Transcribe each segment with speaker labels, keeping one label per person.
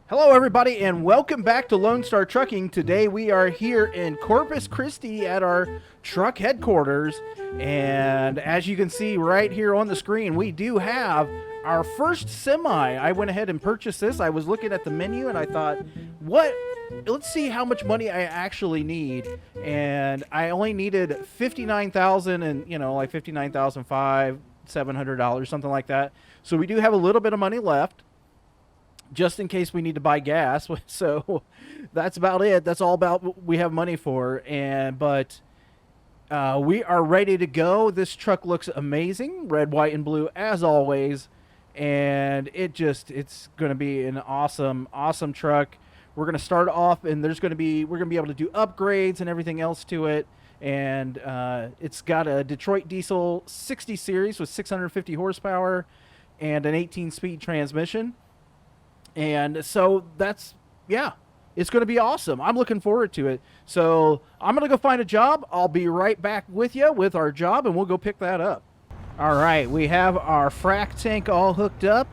Speaker 1: Hello, everybody, and welcome back to Lone Star Trucking. Today we are here in Corpus Christi at our truck headquarters, and as you can see right here on the screen, we do have our first semi. I went ahead and purchased this. I was looking at the menu and I thought, let's see how much money I actually need. And I only needed 59,000 and, like 59,500, $700, something like that. So we do have a little bit of money left, just in case we need to buy gas. So that's about it. That's all about what we have money for. But we are ready to go. This truck looks amazing, red, white, and blue as always. And it's going to be an awesome truck. We're going to start off, and we're going to be able to do upgrades and everything else to it. And it's got a Detroit Diesel 60 series with 650 horsepower and an 18-speed transmission. And so it's going to be awesome. I'm looking forward to it. So I'm going to go find a job. I'll be right back with you with our job, and we'll go pick that up. All right, we have our frac tank all hooked up.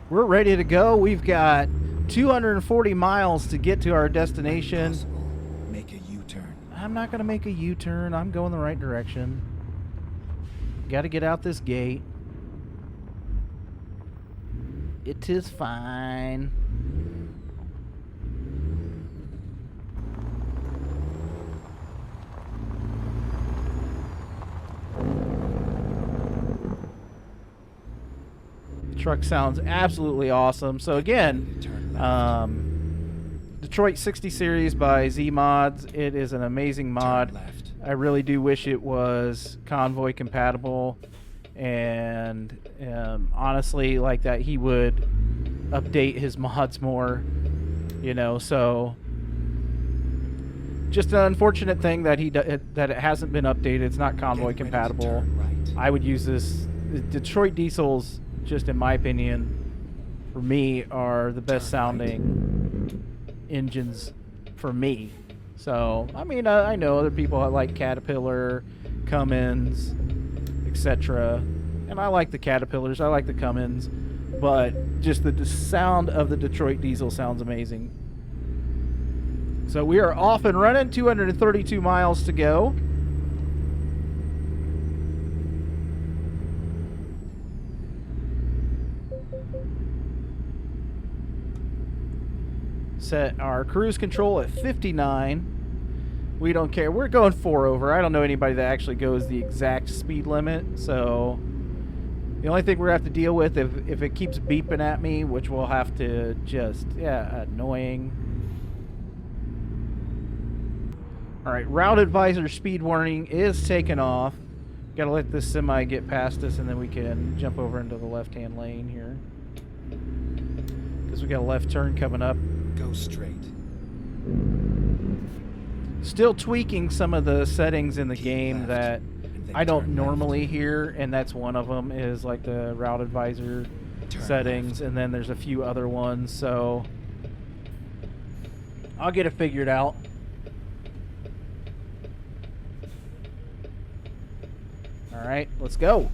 Speaker 1: We're ready to go. We've got 240 miles to get to our destination.
Speaker 2: Make a U-turn.
Speaker 1: I'm not going to make a U-turn. I'm going the right direction. Got to get out this gate. It is fine. The truck sounds absolutely awesome. So again, Detroit 60 series by Z Mods. It is an amazing mod. I really do wish it was Convoy compatible. And honestly, like that, he would update his mods more, so just an unfortunate thing that that it hasn't been updated. It's not Convoy compatible. I would use this. Detroit Diesels, just in my opinion, for me, are the best sounding engines for me. So I mean, I know other people that like Caterpillar, Cummins, etc. And I like the Caterpillars, I like the Cummins, but just the sound of the Detroit Diesel sounds amazing. So we are off and running, 232 miles to go. Set our cruise control at 59. We don't care. We're going 4 over. I don't know anybody that actually goes the exact speed limit. So the only thing we're going to have to deal with if it keeps beeping at me, which we'll have to just, annoying. All right, route advisor speed warning is taken off. Got to let this semi get past us, and then we can jump over into the left-hand lane here. Because we got a left turn coming up.
Speaker 2: Go straight.
Speaker 1: Still tweaking some of the settings in the game that I don't normally hear, and that's one of them is like the route advisor settings, and then there's a few other ones, so I'll get it figured out. All right, let's go.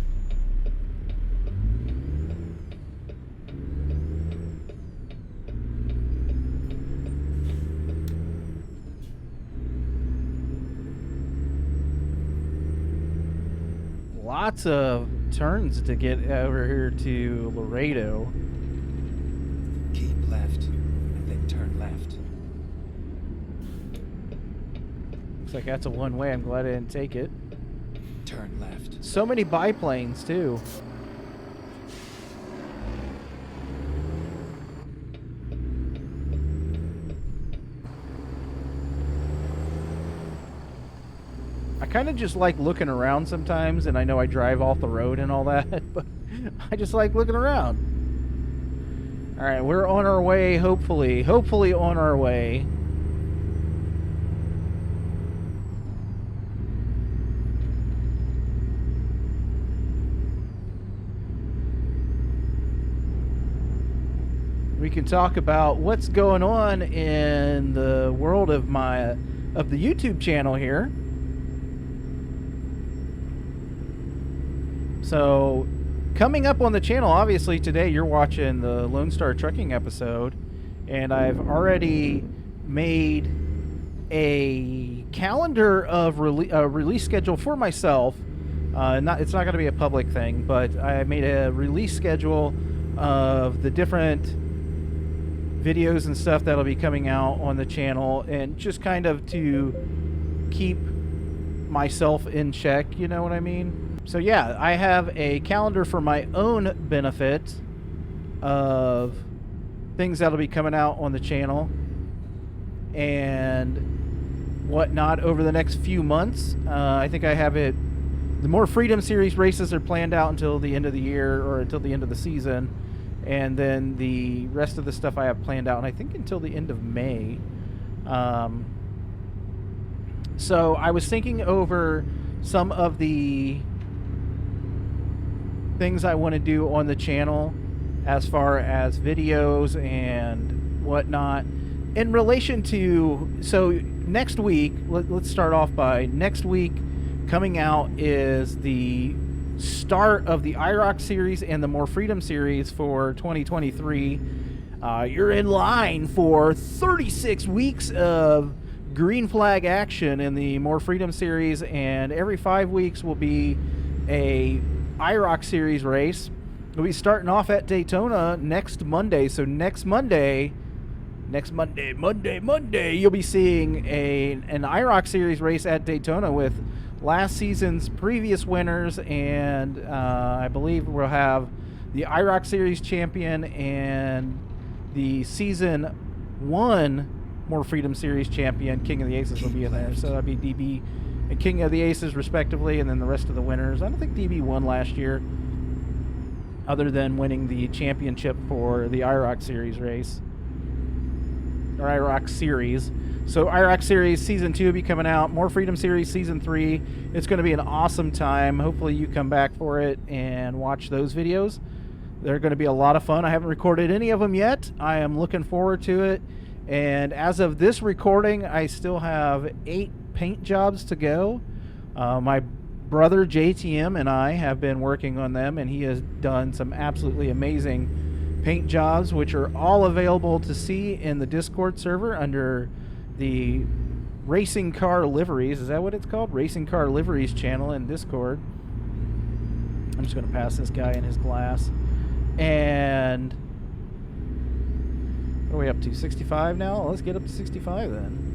Speaker 1: Lots of turns to get over here to Laredo.
Speaker 2: Keep left, and then turn left.
Speaker 1: Looks like that's a one-way. I'm glad I didn't take it.
Speaker 2: Turn left.
Speaker 1: So many biplanes, too. I kind of just like looking around sometimes, and I know I drive off the road and all that, but I just like looking around. All right, we're on our way, hopefully on our way. We can talk about what's going on in the world of the YouTube channel here. So coming up on the channel, obviously today you're watching the Lone Star Trucking episode, and I've already made a calendar of release schedule for myself. It's not going to be a public thing, but I made a release schedule of the different videos and stuff that'll be coming out on the channel, and just kind of to keep myself in check, you know what I mean? So yeah, I have a calendar for my own benefit of things that'll be coming out on the channel and whatnot over the next few months. I think I have it. The More Freedom Series races are planned out until the end of the year, or until the end of the season, and then the rest of the stuff I have planned out, and I think until the end of May. So I was thinking over some of the things I want to do on the channel as far as videos and whatnot in relation to, so next week, let's start off by next week. Coming out is the start of the IROC series and the More Freedom series for 2023. You're in line for 36 weeks of green flag action in the More Freedom series, and every 5 weeks will be a IROC series race. We'll be starting off at Daytona next Monday. So next Monday, you'll be seeing an IROC series race at Daytona with last season's previous winners, and I believe we'll have the IROC series champion and the season 1 More Freedom series champion, King of the Aces, will be in there. So that'd be DB and King of the Aces respectively, and then the rest of the winners. I don't think DB won last year, other than winning the championship for the IROC series race, or IROC series. So IROC series season 2 will be coming out. More Freedom series season 3. It's going to be an awesome time. Hopefully you come back for it and watch those videos. They're going to be a lot of fun. I haven't recorded any of them yet. I am looking forward to it. And as of this recording, I still have 8 paint jobs to go. My brother JTM and I have been working on them, and he has done some absolutely amazing paint jobs, which are all available to see in the Discord server under the Racing Car Liveries. Is that what it's called? Racing Car Liveries channel in Discord. I'm just going to pass this guy in his glass. And what are we up to? 65 now? Let's get up to 65 then.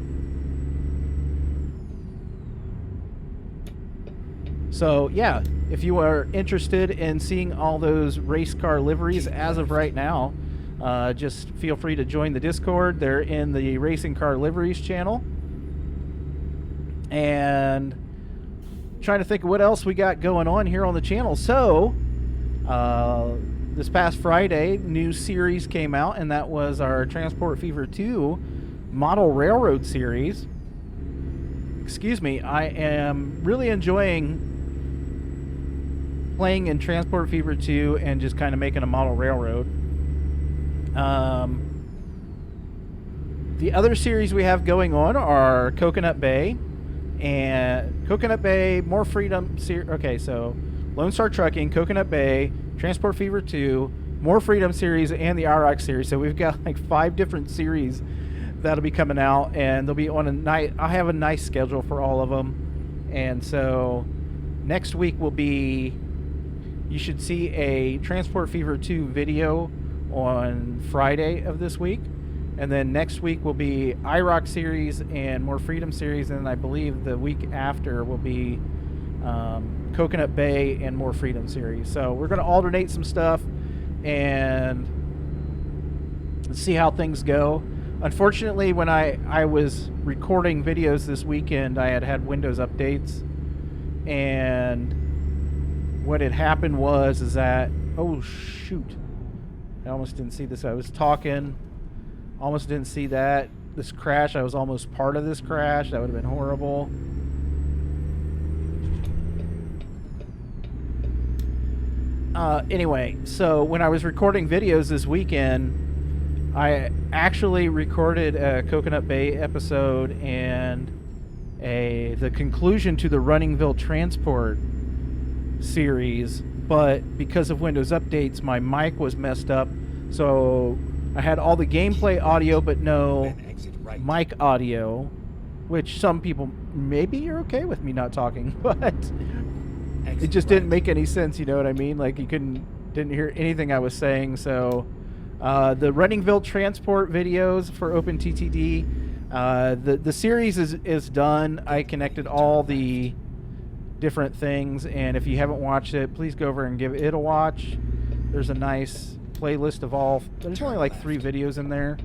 Speaker 1: So yeah, if you are interested in seeing all those race car liveries as of right now, just feel free to join the Discord. They're in the Racing Car Liveries channel. And trying to think of what else we got going on here on the channel. So this past Friday, new series came out, and that was our Transport Fever 2 Model Railroad series. Excuse me, I am really enjoying playing in Transport Fever 2 and just kind of making a model railroad. The other series we have going on are Coconut Bay and Coconut Bay, More Freedom series. Okay, so Lone Star Trucking, Coconut Bay, Transport Fever 2, More Freedom series, and the IROC series. So we've got like 5 different series that'll be coming out, and they'll be on a night. I have a nice schedule for all of them. And so next week will be, you should see a Transport Fever 2 video on Friday of this week. And then next week will be IROC series and More Freedom series. And I believe the week after will be Coconut Bay and More Freedom series. So we're going to alternate some stuff and see how things go. Unfortunately, when I was recording videos this weekend, I had Windows updates. And what had happened is that, oh shoot, I almost didn't see this. I was talking, almost didn't see that. This crash, I was almost part of this crash. That would have been horrible. Anyway, so when I was recording videos this weekend, I actually recorded a Coconut Bay episode and the conclusion to the Runningville Transport series, but because of Windows updates, my mic was messed up, so I had all the gameplay audio, but no
Speaker 2: Then exit right.
Speaker 1: mic audio, which some people maybe are okay with me not talking, but
Speaker 2: Exit
Speaker 1: it just didn't
Speaker 2: right.
Speaker 1: make any sense. You know what I mean? Like you didn't hear anything I was saying. So the Runningville transport videos for OpenTTD, the series is done. I connected all the different things, and if you haven't watched it, please go over and give it a watch. There's a nice playlist of all. There's only like 3 videos in there.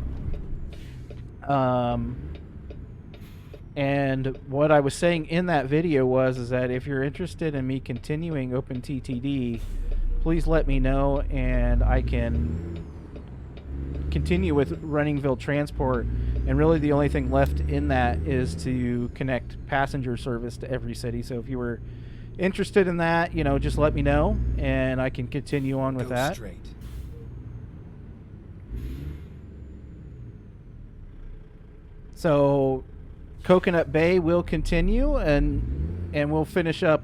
Speaker 1: And what I was saying in that video is that if you're interested in me continuing OpenTTD, please let me know, and I can continue with Runningville Transport. And really the only thing left in that is to connect passenger service to every city. So if you were interested in that, you know, just let me know, and I can continue on with
Speaker 2: Go
Speaker 1: that.
Speaker 2: straight.
Speaker 1: So Coconut Bay will continue, and we'll finish up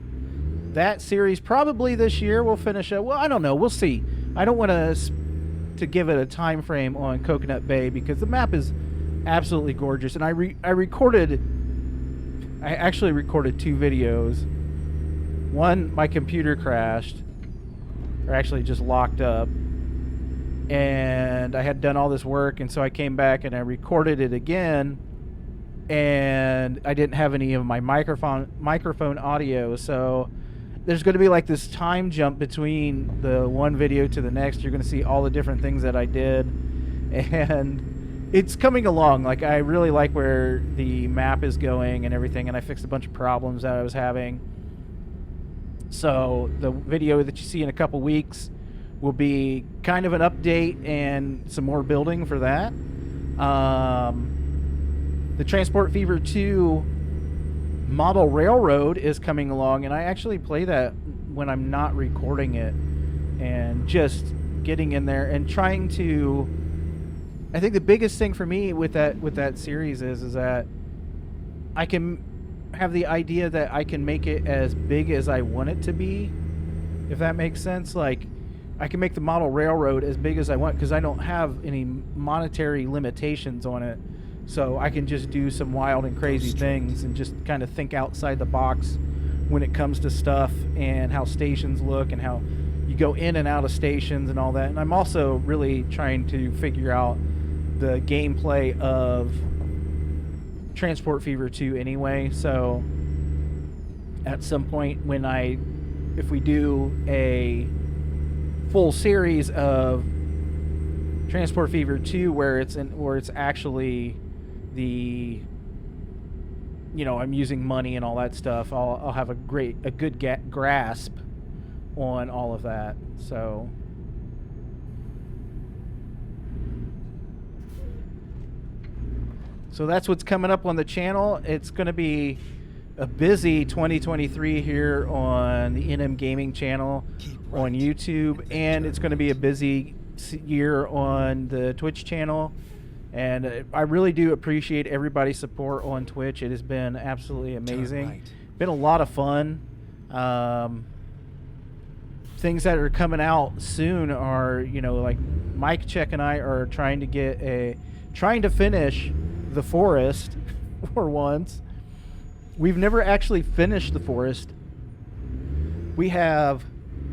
Speaker 1: that series probably this year. We'll finish up. Well, I don't know. We'll see. I don't want to give it a time frame on Coconut Bay because the map is absolutely gorgeous, and I actually recorded 2 videos. One, my computer crashed, or actually just locked up, and I had done all this work, and so I came back and I recorded it again, and I didn't have any of my microphone audio. So there's going to be like this time jump between the one video to the next. You're going to see all the different things that I did, and it's coming along. Like, I really like where the map is going and everything, and I fixed a bunch of problems that I was having. So the video that you see in a couple weeks will be kind of an update and some more building for that. The Transport Fever 2 model railroad is coming along, and I actually play that when I'm not recording it, and just getting in there and trying to. I think the biggest thing for me with that series is that I can have the idea that I can make it as big as I want it to be, if that makes sense. Like, I can make the model railroad as big as I want because I don't have any monetary limitations on it. So I can just do some wild and crazy things and just kind of think outside the box when it comes to stuff and how stations look and how you go in and out of stations and all that. And I'm also really trying to figure out the gameplay of Transport Fever 2 anyway. So at some point if we do a full series of Transport Fever 2 where it's actually the, you know, I'm using money and all that stuff, I'll have a good grasp on all of that. So that's what's coming up on the channel. It's going to be a busy 2023 here on the NM Gaming channel on YouTube, and it's going to be a busy year on the Twitch channel. And I really do appreciate everybody's support on Twitch. It has been absolutely amazing.
Speaker 2: Right.
Speaker 1: Been a lot of fun. Things that are coming out soon are, you know, like Mike Check and I are trying to finish The Forest for once. We've never actually finished The Forest. We have,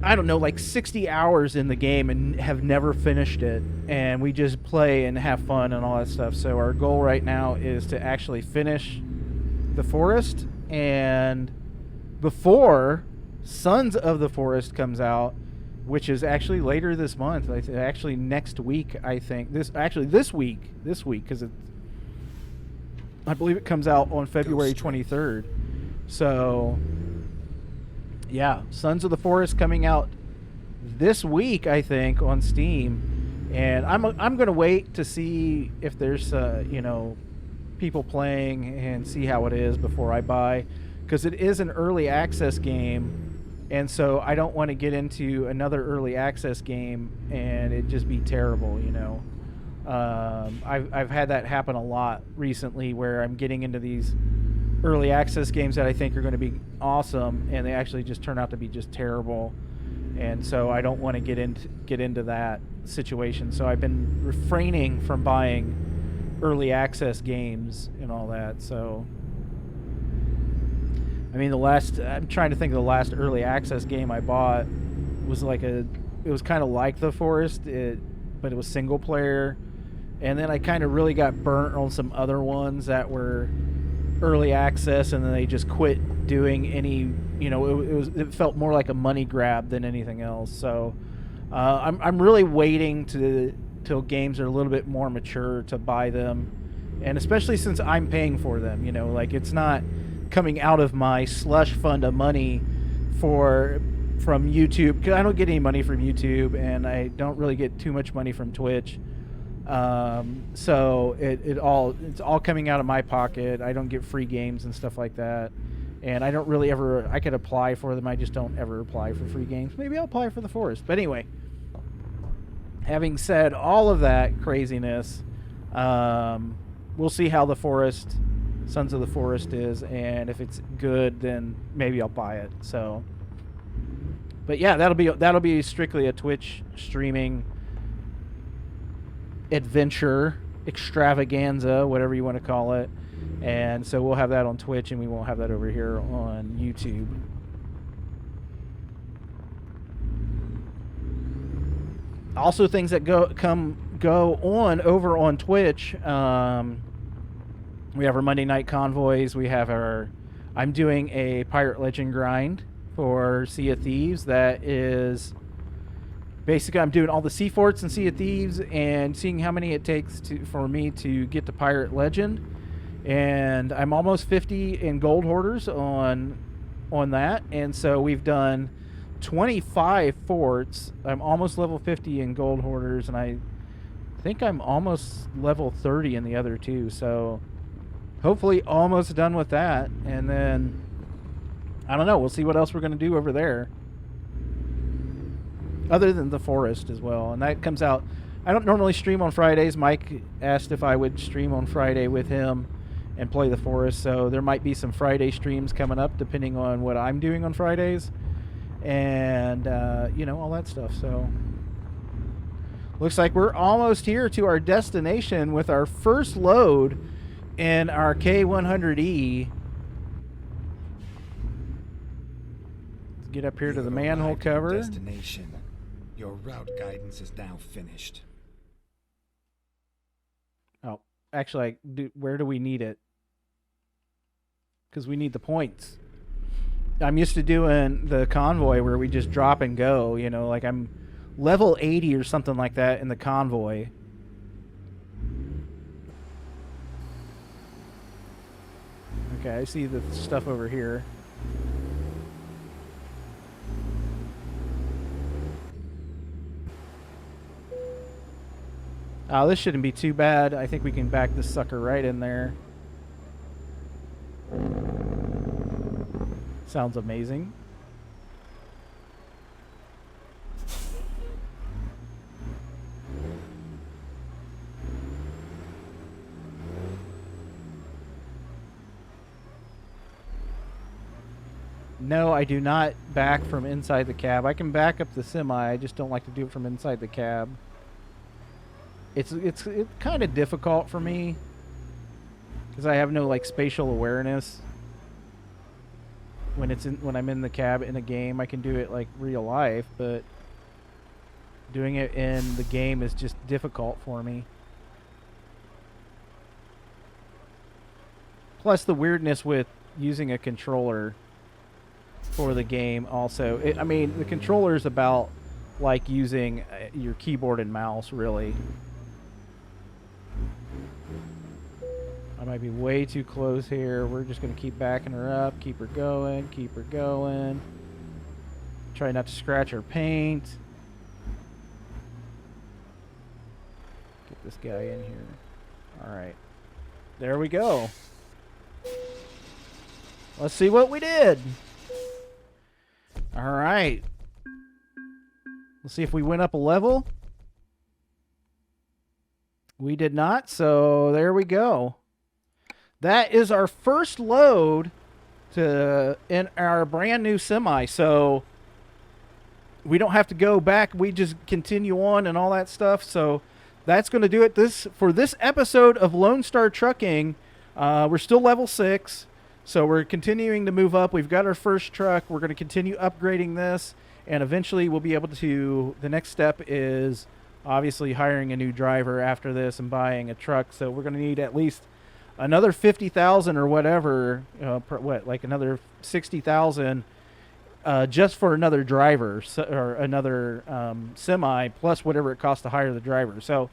Speaker 1: I don't know, like 60 hours in the game and have never finished it. And we just play and have fun and all that stuff. So our goal right now is to actually finish The Forest. And before Sons of the Forest comes out, which is actually later this month, actually next week, I think. This week, because I believe it comes out on February 23rd. So, yeah, Sons of the Forest coming out this week, I think, on Steam. And I'm going to wait to see if there's, people playing and see how it is before I buy. Because it is an early access game. And so I don't want to get into another early access game and it just be terrible, you know. I've had that happen a lot recently where I'm getting into these early access games that I think are going to be awesome and they actually just turn out to be just terrible. And so I don't want to get into that. situation, so I've been refraining from buying early access games and all that. So, I mean, I'm trying to think of the last early access game I bought was it was kind of like The Forest, but it was single player. And then I kind of really got burnt on some other ones that were early access, and then they just quit doing any, it felt more like a money grab than anything else. So I'm really waiting till games are a little bit more mature to buy them, and especially since I'm paying for them, like it's not coming out of my slush fund of money from YouTube, because I don't get any money from YouTube, and I don't really get too much money from Twitch. So it's all coming out of my pocket. I don't get free games and stuff like that, and I don't really ever. I could apply for them. I just don't ever apply for free games. Maybe I'll apply for The Forest. But anyway, having said all of that craziness, we'll see how Sons of the Forest is, and if it's good, then maybe I'll buy it. So, but yeah, that'll be strictly a Twitch streaming adventure extravaganza, whatever you want to call it. And so we'll have that on Twitch, and we won't have that over here on YouTube. Also, things that go on over on Twitch. We have our Monday Night Convoys. We have I'm doing a Pirate Legend grind for Sea of Thieves. That is basically, I'm doing all the Sea Forts and Sea of Thieves and seeing how many it takes for me to get to Pirate Legend. And I'm almost 50 in Gold Hoarders on that. And so we've done 25 forts. I'm almost level 50 in Gold Hoarders, and I think I'm almost level 30 in the other two. So hopefully almost done with that. And then, I don't know, we'll see what else we're going to do over there. Other than The Forest as well. And that comes out, I don't normally stream on Fridays. Mike asked if I would stream on Friday with him and play The Forest. So there might be some Friday streams coming up depending on what I'm doing on Fridays. And, all that stuff. So looks like we're almost here to our destination with our first load in our K100E. Let's get up here to the manhole cover.
Speaker 2: Destination. Your route guidance is now finished.
Speaker 1: Oh, actually, where do we need it? Because we need the points. I'm used to doing the convoy where we just drop and go. Like I'm level 80 or something like that in the convoy. Okay, I see the stuff over here. Oh, this shouldn't be too bad. I think we can back this sucker right in there. Sounds amazing. No, I do not back from inside the cab. I can back up the semi. I just don't like to do it from inside the cab. It's kind of difficult for me because I have no like spatial awareness. When I'm in the cab in a game, I can do it like real life, but doing it in the game is just difficult for me. Plus the weirdness with using a controller for the game also. The controller is about like using your keyboard and mouse, really. I might be way too close here. We're just going to keep backing her up, keep her going, keep her going. Try not to scratch her paint. Get this guy in here. Alright. There we go. Let's see what we did. Alright. Let's see if we went up a level. We did not, so there we go. That is our first load in our brand new semi. So we don't have to go back. We just continue on and all that stuff. So that's going to do it for this episode of Lone Star Trucking. We're still level 6, so we're continuing to move up. We've got our first truck. We're going to continue upgrading this, and eventually we'll be able to. The next step is obviously hiring a new driver after this and buying a truck. So we're going to need at least another 50,000 or whatever. Like another 60,000. Just for another driver or another semi, plus whatever it costs to hire the driver. So,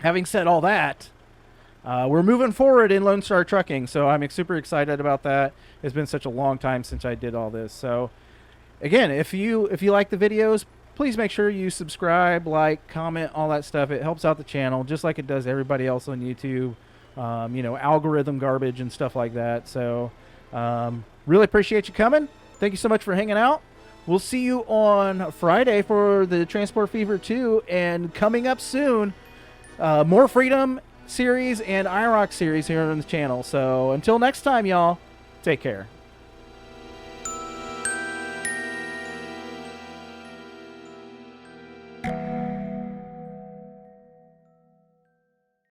Speaker 1: having said all that, we're moving forward in Lone Star Trucking. So I'm super excited about that. It's been such a long time since I did all this. So, again, if you like the videos, please make sure you subscribe, like, comment, all that stuff. It helps out the channel, just like it does everybody else on YouTube. Algorithm garbage and stuff like that. So, really appreciate you coming. Thank you so much for hanging out. We'll see you on Friday for the Transport Fever 2, and coming up soon, more Freedom series and IROC series here on the channel. So until next time, y'all, take care.